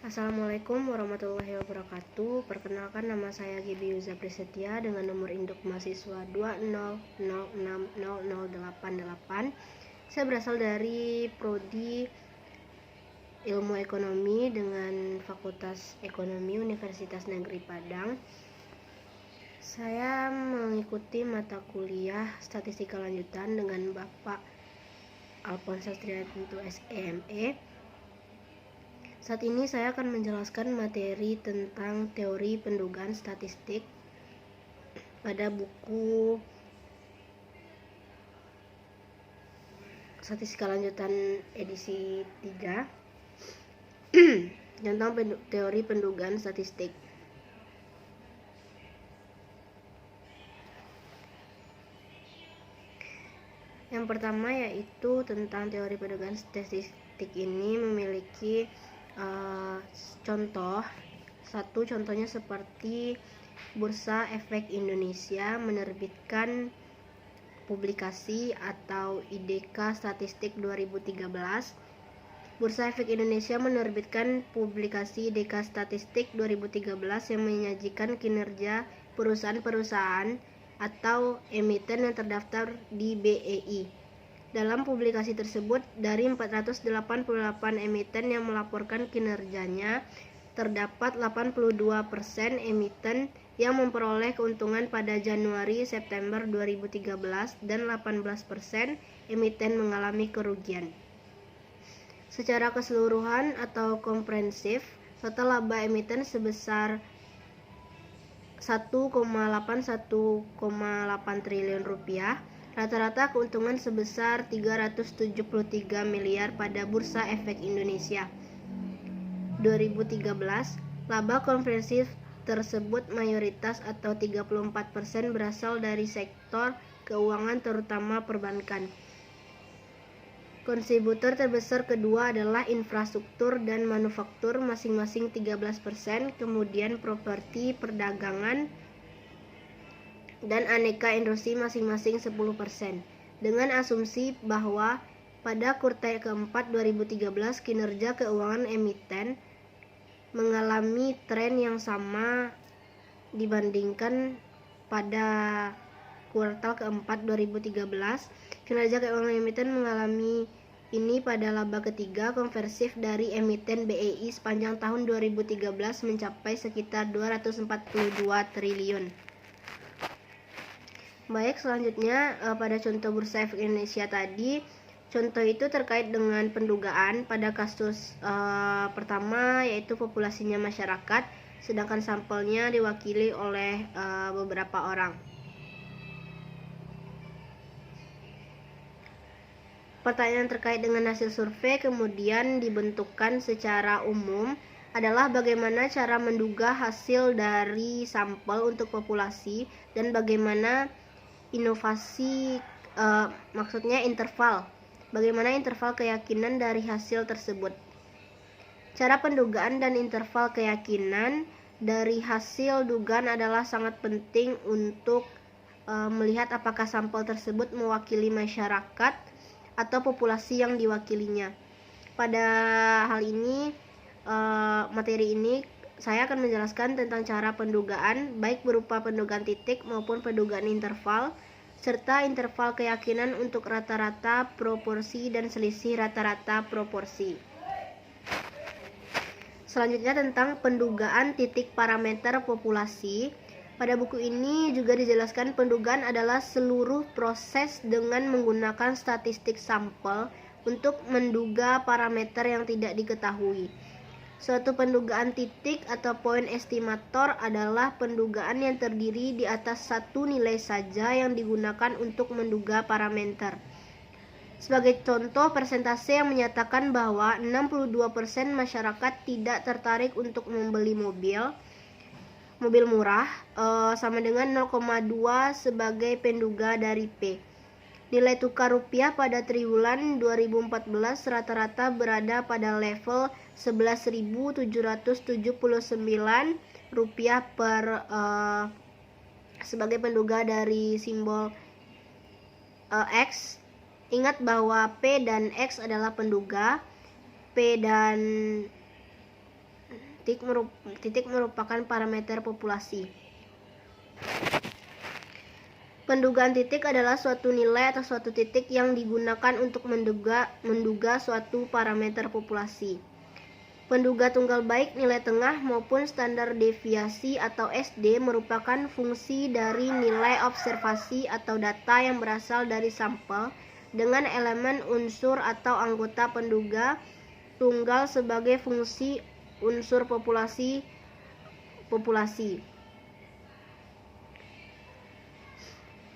Assalamualaikum warahmatullahi wabarakatuh. Perkenalkan, nama saya Gibi Yuza Prisetia dengan nomor induk mahasiswa 200600888. Saya berasal dari Prodi Ilmu Ekonomi dengan Fakultas Ekonomi Universitas Negeri Padang. Saya mengikuti mata kuliah Statistika Lanjutan dengan Bapak Alphonsus Trianto SEME. Saat ini saya akan menjelaskan materi tentang teori pendugaan statistik pada buku Statistika Lanjutan edisi 3 tentang teori pendugaan statistik. Yang pertama yaitu tentang teori pendugaan statistik ini memiliki contohnya seperti Bursa Efek Indonesia menerbitkan publikasi atau IDK Statistik 2013. Bursa Efek Indonesia menerbitkan publikasi IDK Statistik 2013 yang menyajikan kinerja perusahaan-perusahaan atau emiten yang terdaftar di BEI. Dalam publikasi tersebut, dari 488 emiten yang melaporkan kinerjanya, terdapat 82% emiten yang memperoleh keuntungan pada Januari-September 2013 dan 18% emiten mengalami kerugian. Secara keseluruhan atau komprehensif, total laba emiten sebesar 1,8 triliun rupiah. Rata-rata keuntungan sebesar 373 miliar pada Bursa Efek Indonesia 2013. Laba komprehensif tersebut mayoritas atau 34% berasal dari sektor keuangan terutama perbankan. Kontributor terbesar kedua adalah infrastruktur dan manufaktur masing-masing 13%, kemudian properti, perdagangan, dan aneka industri masing-masing 10%, dengan asumsi bahwa pada kuartal keempat 2013 kinerja keuangan emiten mengalami tren yang sama dibandingkan pada kuartal keempat 2013. Kinerja keuangan emiten mengalami ini pada laba ketiga konversif dari emiten BEI sepanjang tahun 2013 mencapai sekitar 242 triliun. Baik, selanjutnya pada contoh Bursa Efek Indonesia tadi, contoh itu terkait dengan pendugaan pada kasus pertama yaitu populasinya masyarakat, sedangkan sampelnya diwakili oleh beberapa orang. Pertanyaan terkait dengan hasil survei kemudian dibentukkan secara umum adalah bagaimana cara menduga hasil dari sampel untuk populasi dan bagaimana bagaimana interval keyakinan dari hasil tersebut. Cara pendugaan dan interval keyakinan dari hasil dugaan adalah sangat penting untuk melihat apakah sampel tersebut mewakili masyarakat atau populasi yang diwakilinya. Pada hal ini, materi ini saya akan menjelaskan tentang cara pendugaan, baik berupa pendugaan titik maupun pendugaan interval, serta interval keyakinan untuk rata-rata proporsi dan selisih rata-rata proporsi. Selanjutnya tentang pendugaan titik parameter populasi. Pada buku ini juga dijelaskan pendugaan adalah seluruh proses dengan menggunakan statistik sampel untuk menduga parameter yang tidak diketahui. Suatu pendugaan titik atau point estimator adalah pendugaan yang terdiri di atas satu nilai saja yang digunakan untuk menduga parameter. Sebagai contoh, persentase yang menyatakan bahwa 62% masyarakat tidak tertarik untuk membeli mobil murah sama dengan 0,2 sebagai penduga dari P. Nilai tukar rupiah pada triwulan 2014 rata-rata berada pada level 11.779 rupiah sebagai penduga dari simbol X. Ingat bahwa P dan X adalah penduga. P dan titik merupakan parameter populasi. Pendugaan titik adalah suatu nilai atau suatu titik yang digunakan untuk menduga suatu parameter populasi. Penduga tunggal baik nilai tengah maupun standar deviasi atau SD merupakan fungsi dari nilai observasi atau data yang berasal dari sampel dengan elemen unsur atau anggota penduga tunggal sebagai fungsi unsur populasi.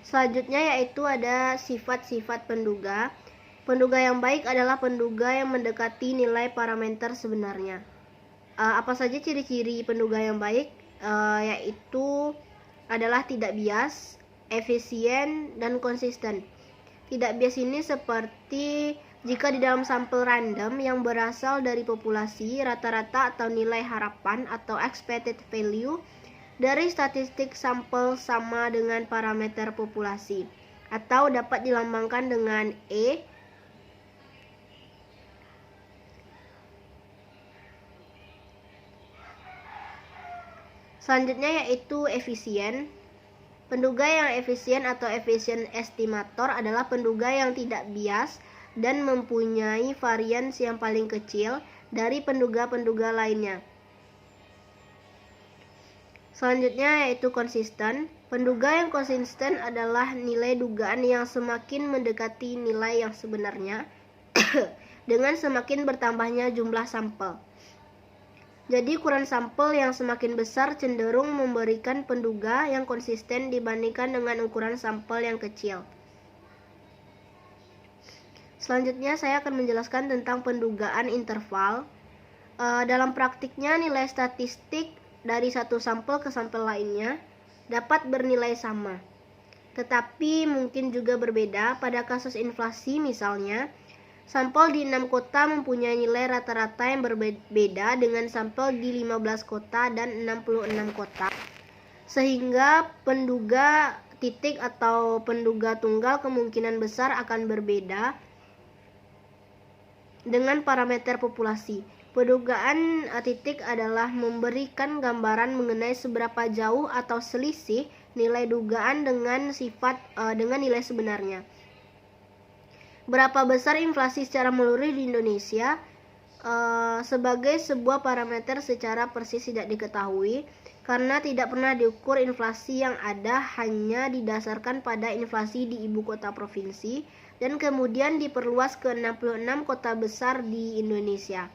Selanjutnya yaitu ada sifat-sifat penduga. Penduga yang baik adalah penduga yang mendekati nilai parameter sebenarnya. Apa saja ciri-ciri penduga yang baik? Yaitu adalah tidak bias, efisien, dan konsisten. Tidak bias ini seperti jika di dalam sampel random yang berasal dari populasi, rata-rata atau nilai harapan atau expected value dari statistik sampel sama dengan parameter populasi, atau dapat dilambangkan dengan E. Selanjutnya yaitu efisien. Penduga yang efisien atau efficient estimator adalah penduga yang tidak bias dan mempunyai varians yang paling kecil dari penduga-penduga lainnya. Selanjutnya yaitu konsisten. Penduga yang konsisten adalah nilai dugaan yang semakin mendekati nilai yang sebenarnya dengan semakin bertambahnya jumlah sampel. Jadi ukuran sampel yang semakin besar cenderung memberikan penduga yang konsisten dibandingkan dengan ukuran sampel yang kecil. Selanjutnya saya akan menjelaskan tentang pendugaan interval. Dalam praktiknya nilai statistik dari satu sampel ke sampel lainnya dapat bernilai sama, tetapi mungkin juga berbeda. Pada kasus inflasi misalnya, sampel di 6 kota mempunyai nilai rata-rata yang berbeda dengan sampel di 15 kota dan 66 kota. Sehingga penduga titik atau penduga tunggal kemungkinan besar akan berbeda dengan parameter populasi. Pendugaan titik adalah memberikan gambaran mengenai seberapa jauh atau selisih nilai dugaan dengan nilai sebenarnya. Berapa besar inflasi secara menyeluruh di Indonesia sebagai sebuah parameter secara persis tidak diketahui karena tidak pernah diukur. Inflasi yang ada hanya didasarkan pada inflasi di ibu kota provinsi dan kemudian diperluas ke 66 kota besar di Indonesia.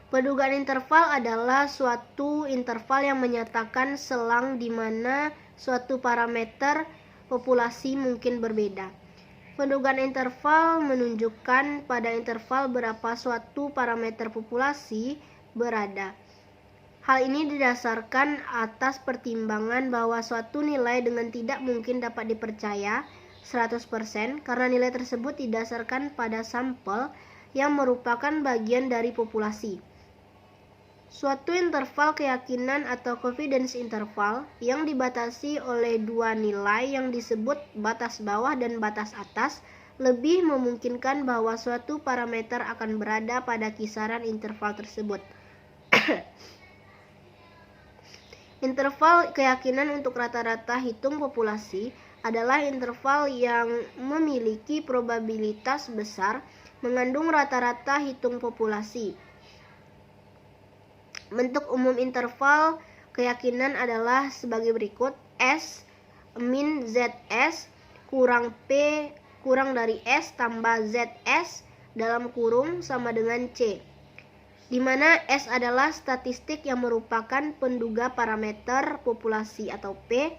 Pendugaan interval adalah suatu interval yang menyatakan selang di mana suatu parameter populasi mungkin berbeda. Pendugaan interval menunjukkan pada interval berapa suatu parameter populasi berada. Hal ini didasarkan atas pertimbangan bahwa suatu nilai dengan tidak mungkin dapat dipercaya 100% karena nilai tersebut didasarkan pada sampel yang merupakan bagian dari populasi. Suatu interval keyakinan atau confidence interval yang dibatasi oleh dua nilai yang disebut batas bawah dan batas atas lebih memungkinkan bahwa suatu parameter akan berada pada kisaran interval tersebut. Interval keyakinan untuk rata-rata hitung populasi adalah interval yang memiliki probabilitas besar mengandung rata-rata hitung populasi. Bentuk umum interval keyakinan adalah sebagai berikut: S min ZS kurang P kurang dari S tambah ZS dalam kurung sama dengan C, di mana S adalah statistik yang merupakan penduga parameter populasi atau P,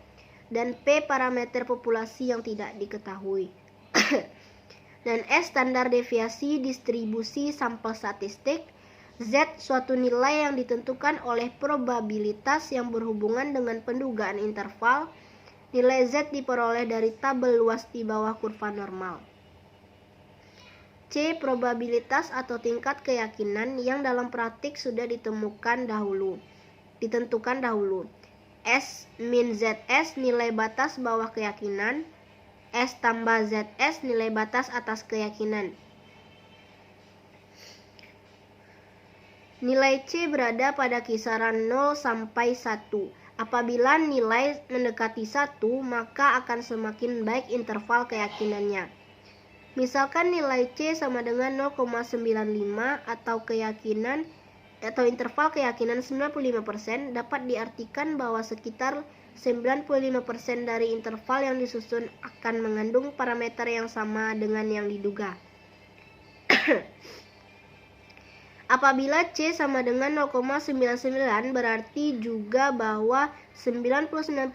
dan P parameter populasi yang tidak diketahui. Dan S standar deviasi distribusi sampel statistik. Z suatu nilai yang ditentukan oleh probabilitas yang berhubungan dengan pendugaan interval. Nilai Z diperoleh dari tabel luas di bawah kurva normal. C probabilitas atau tingkat keyakinan yang dalam praktik sudah ditentukan dahulu. S min ZS nilai batas bawah keyakinan. S tambah ZS nilai batas atas keyakinan. Nilai C berada pada kisaran 0 sampai 1. Apabila nilai mendekati 1, maka akan semakin baik interval keyakinannya. Misalkan nilai C sama dengan 0,95 atau interval keyakinan 95%, dapat diartikan bahwa sekitar 95% dari interval yang disusun akan mengandung parameter yang sama dengan yang diduga. Apabila C sama dengan 0,99, berarti juga bahwa 99%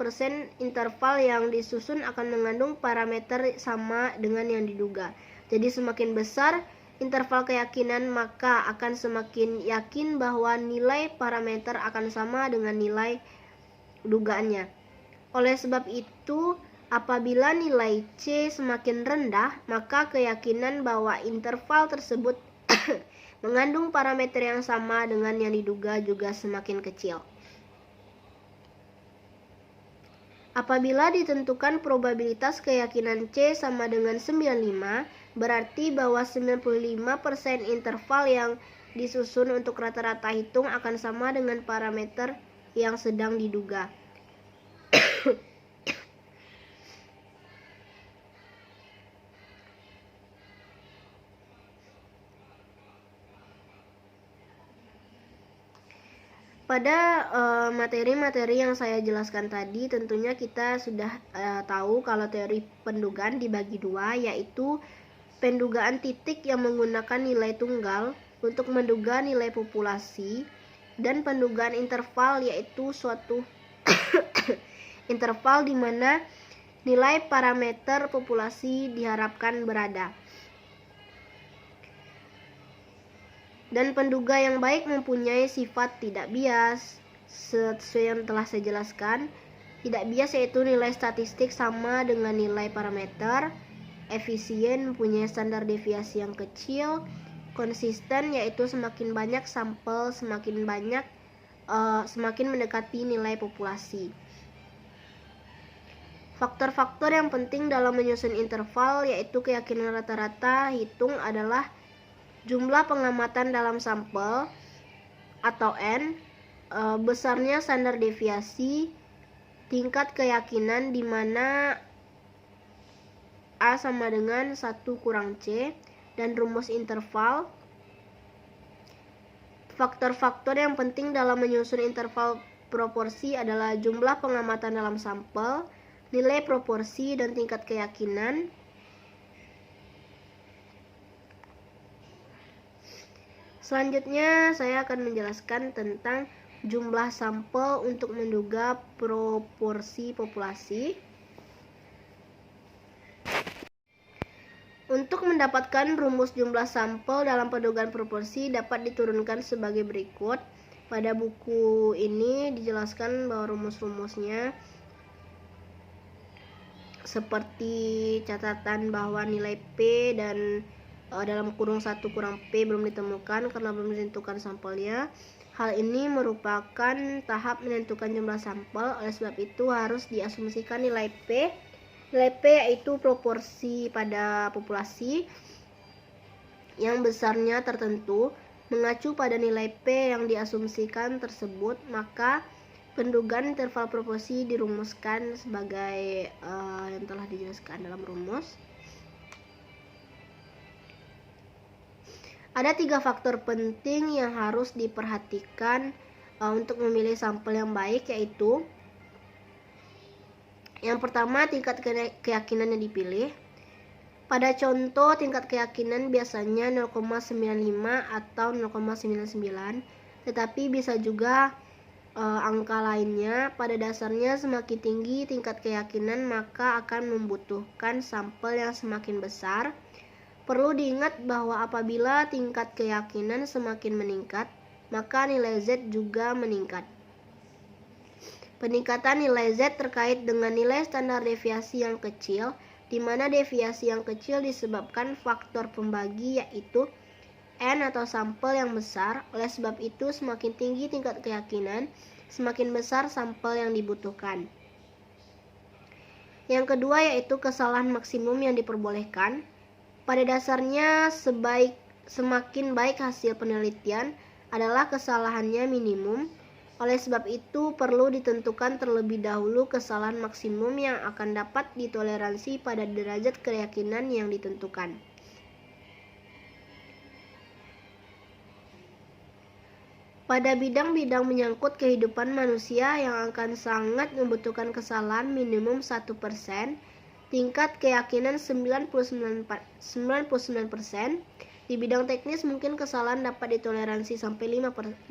interval yang disusun akan mengandung parameter sama dengan yang diduga. Jadi semakin besar interval keyakinan, maka akan semakin yakin bahwa nilai parameter akan sama dengan nilai dugaannya. Oleh sebab itu, apabila nilai C semakin rendah, maka keyakinan bahwa interval tersebut mengandung parameter yang sama dengan yang diduga juga semakin kecil. Apabila ditentukan probabilitas keyakinan C sama dengan 95, berarti bahwa 95% interval yang disusun untuk rata-rata hitung akan sama dengan parameter yang sedang diduga. Pada materi-materi yang saya jelaskan tadi, tentunya kita sudah tahu kalau teori pendugaan dibagi dua, yaitu pendugaan titik yang menggunakan nilai tunggal untuk menduga nilai populasi, dan pendugaan interval, yaitu suatu interval di mana nilai parameter populasi diharapkan berada. Dan penduga yang baik mempunyai sifat tidak bias. Sesuai yang telah saya jelaskan, tidak bias yaitu nilai statistik sama dengan nilai parameter, efisien, mempunyai standar deviasi yang kecil, konsisten yaitu semakin banyak sampel semakin mendekati nilai populasi. Faktor-faktor yang penting dalam menyusun interval yaitu keyakinan rata-rata hitung adalah jumlah pengamatan dalam sampel atau N, besarnya standar deviasi, tingkat keyakinan di mana A sama dengan 1 kurang C, dan rumus interval. Faktor-faktor yang penting dalam menyusun interval proporsi adalah jumlah pengamatan dalam sampel, nilai proporsi, dan tingkat keyakinan. Selanjutnya saya akan menjelaskan tentang jumlah sampel untuk menduga proporsi populasi. Untuk mendapatkan rumus jumlah sampel dalam pendugaan proporsi dapat diturunkan sebagai berikut. Pada buku ini dijelaskan bahwa rumus-rumusnya seperti catatan bahwa nilai P dan dalam kurung 1 kurang P belum ditemukan karena belum ditentukan sampelnya. Hal ini merupakan tahap menentukan jumlah sampel, oleh sebab itu harus diasumsikan nilai P. Nilai P yaitu proporsi pada populasi yang besarnya tertentu. Mengacu pada nilai P yang diasumsikan tersebut, maka pendugaan interval proporsi dirumuskan sebagai yang telah dijelaskan dalam rumus. Ada 3 faktor penting yang harus diperhatikan untuk memilih sampel yang baik, yaitu yang pertama, tingkat keyakinan yang dipilih. Pada contoh, tingkat keyakinan biasanya 0,95 atau 0,99, tetapi bisa juga angka lainnya. Pada dasarnya, semakin tinggi tingkat keyakinan, maka akan membutuhkan sampel yang semakin besar. Perlu diingat bahwa apabila tingkat keyakinan semakin meningkat, maka nilai Z juga meningkat. Peningkatan nilai Z terkait dengan nilai standar deviasi yang kecil, di mana deviasi yang kecil disebabkan faktor pembagi yaitu N atau sampel yang besar. Oleh sebab itu, semakin tinggi tingkat keyakinan, semakin besar sampel yang dibutuhkan. Yang kedua yaitu kesalahan maksimum yang diperbolehkan. Pada dasarnya, semakin baik hasil penelitian adalah kesalahannya minimum. Oleh sebab itu, perlu ditentukan terlebih dahulu kesalahan maksimum yang akan dapat ditoleransi pada derajat keyakinan yang ditentukan. Pada bidang-bidang menyangkut kehidupan manusia yang akan sangat membutuhkan kesalahan minimum 1%, tingkat keyakinan 99%. Di bidang teknis mungkin kesalahan dapat ditoleransi sampai 5%.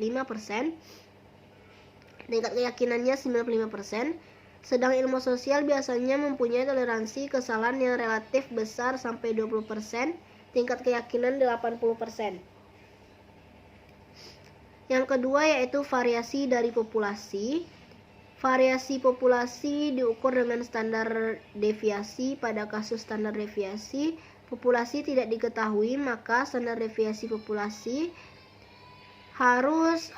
Tingkat keyakinannya 95%. Sedang ilmu sosial biasanya mempunyai toleransi kesalahan yang relatif besar sampai 20%, tingkat keyakinan 80%. Yang kedua yaitu variasi dari populasi. Variasi populasi diukur dengan standar deviasi. Pada kasus standar deviasi populasi tidak diketahui, maka standar deviasi populasi harus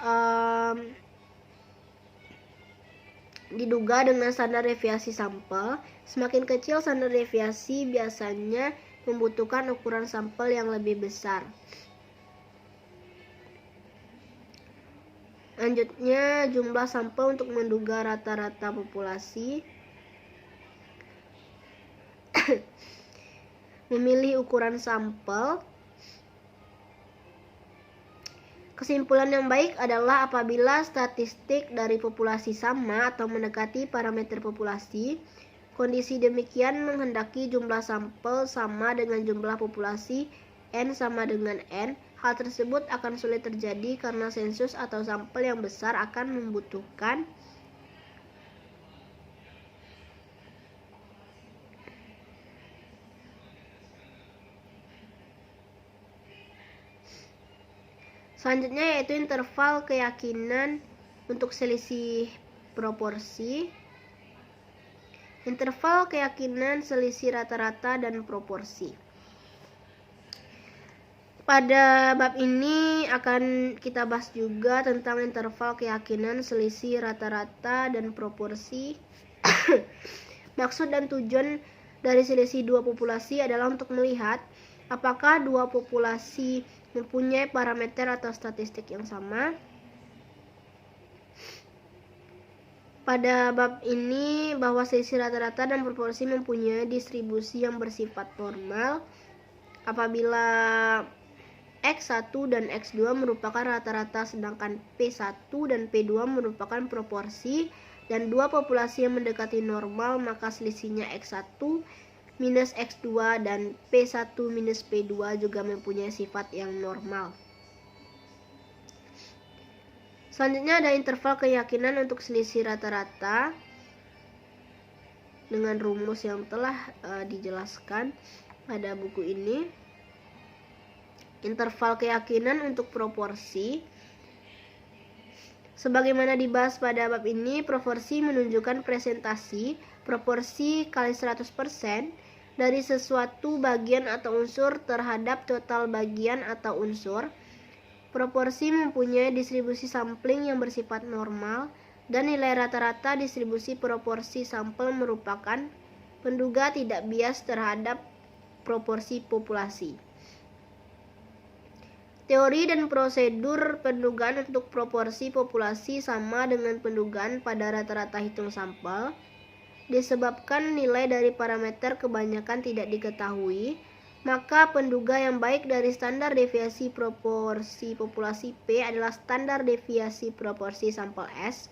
diduga dengan standar deviasi sampel. Semakin kecil standar deviasi biasanya membutuhkan ukuran sampel yang lebih besar. Selanjutnya, jumlah sampel untuk menduga rata-rata populasi. Memilih ukuran sampel. Kesimpulan yang baik adalah apabila statistik dari populasi sama atau mendekati parameter populasi, kondisi demikian menghendaki jumlah sampel sama dengan jumlah populasi N sama dengan N. Hal tersebut akan sulit terjadi karena sensus atau sampel yang besar akan membutuhkan selanjutnya yaitu interval keyakinan untuk selisih proporsi. Interval keyakinan selisih rata-rata dan proporsi. Pada bab ini akan kita bahas juga tentang interval keyakinan selisih rata-rata dan proporsi. Maksud dan tujuan dari selisih dua populasi adalah untuk melihat apakah dua populasi mempunyai parameter atau statistik yang sama. Pada bab ini bahwa selisih rata-rata dan proporsi mempunyai distribusi yang bersifat normal apabila X1 dan X2 merupakan rata-rata sedangkan P1 dan P2 merupakan proporsi dan dua populasi yang mendekati normal, maka selisihnya X1 minus X2 dan P1 minus P2 juga mempunyai sifat yang normal. Selanjutnya ada interval keyakinan untuk selisih rata-rata dengan rumus yang telah dijelaskan pada buku ini. Interval keyakinan untuk proporsi. Sebagaimana dibahas pada bab ini, proporsi menunjukkan presentasi proporsi kali 100% dari sesuatu bagian atau unsur terhadap total bagian atau unsur. Proporsi mempunyai distribusi sampling yang bersifat normal dan nilai rata-rata distribusi proporsi sampel merupakan penduga tidak bias terhadap proporsi populasi. Teori dan prosedur pendugaan untuk proporsi populasi sama dengan pendugaan pada rata-rata hitung sampel. Disebabkan nilai dari parameter kebanyakan tidak diketahui, maka penduga yang baik dari standar deviasi proporsi populasi P adalah standar deviasi proporsi sampel S.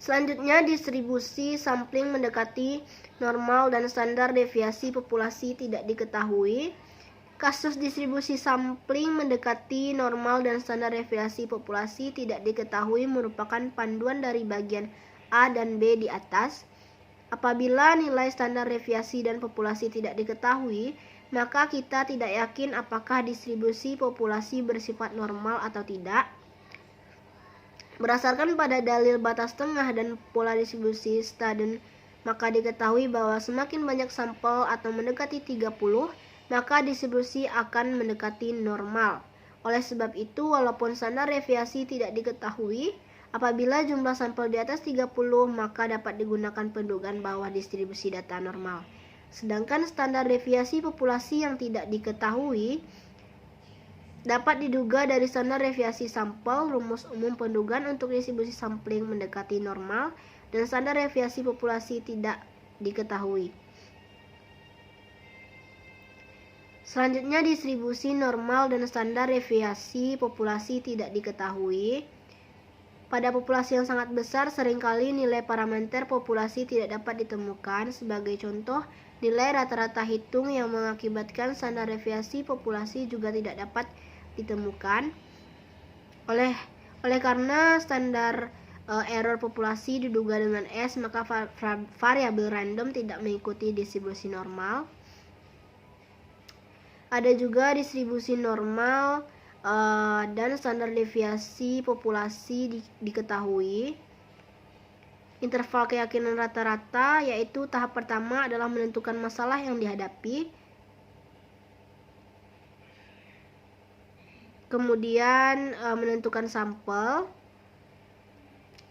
Selanjutnya, distribusi sampling mendekati normal dan standar deviasi populasi tidak diketahui. Kasus distribusi sampling mendekati normal dan standar deviasi populasi tidak diketahui merupakan panduan dari bagian A dan B di atas. Apabila nilai standar deviasi dan populasi tidak diketahui, maka kita tidak yakin apakah distribusi populasi bersifat normal atau tidak. Berdasarkan pada dalil batas tengah dan pola distribusi Staden, maka diketahui bahwa semakin banyak sampel atau mendekati 30, maka distribusi akan mendekati normal. Oleh sebab itu, walaupun standar deviasi tidak diketahui, apabila jumlah sampel di atas 30, maka dapat digunakan pendugaan bahwa distribusi data normal. Sedangkan standar deviasi populasi yang tidak diketahui dapat diduga dari standar deviasi sampel, rumus umum pendugaan untuk distribusi sampling mendekati normal, dan standar deviasi populasi tidak diketahui. Selanjutnya, distribusi normal dan standar deviasi populasi tidak diketahui. Pada populasi yang sangat besar, seringkali nilai parameter populasi tidak dapat ditemukan. Sebagai contoh, nilai rata-rata hitung yang mengakibatkan standar deviasi populasi juga tidak dapat ditemukan. Oleh karena standar error populasi diduga dengan S, maka variabel random tidak mengikuti distribusi normal. Ada juga distribusi normal dan standar deviasi populasi diketahui. Interval keyakinan rata-rata, yaitu tahap pertama adalah menentukan masalah yang dihadapi. Kemudian menentukan sampel.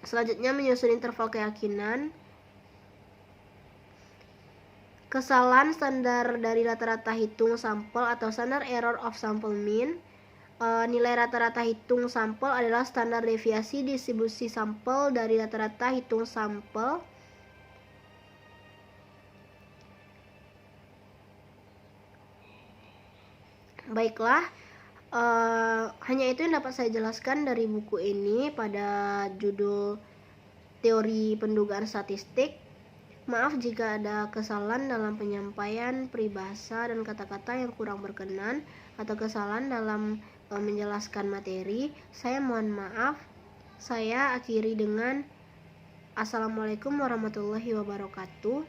Selanjutnya menyusun interval keyakinan. Kesalahan standar dari rata-rata hitung sampel atau standar error of sample mean. Nilai rata-rata hitung sampel adalah standar deviasi distribusi sampel dari rata-rata hitung sampel. Baiklah, hanya itu yang dapat saya jelaskan dari buku ini pada judul Teori Pendugaan Statistik. Maaf jika ada kesalahan dalam penyampaian peribahasa dan kata-kata yang kurang berkenan atau kesalahan dalam menjelaskan materi. Saya mohon maaf. Saya akhiri dengan Assalamualaikum warahmatullahi wabarakatuh.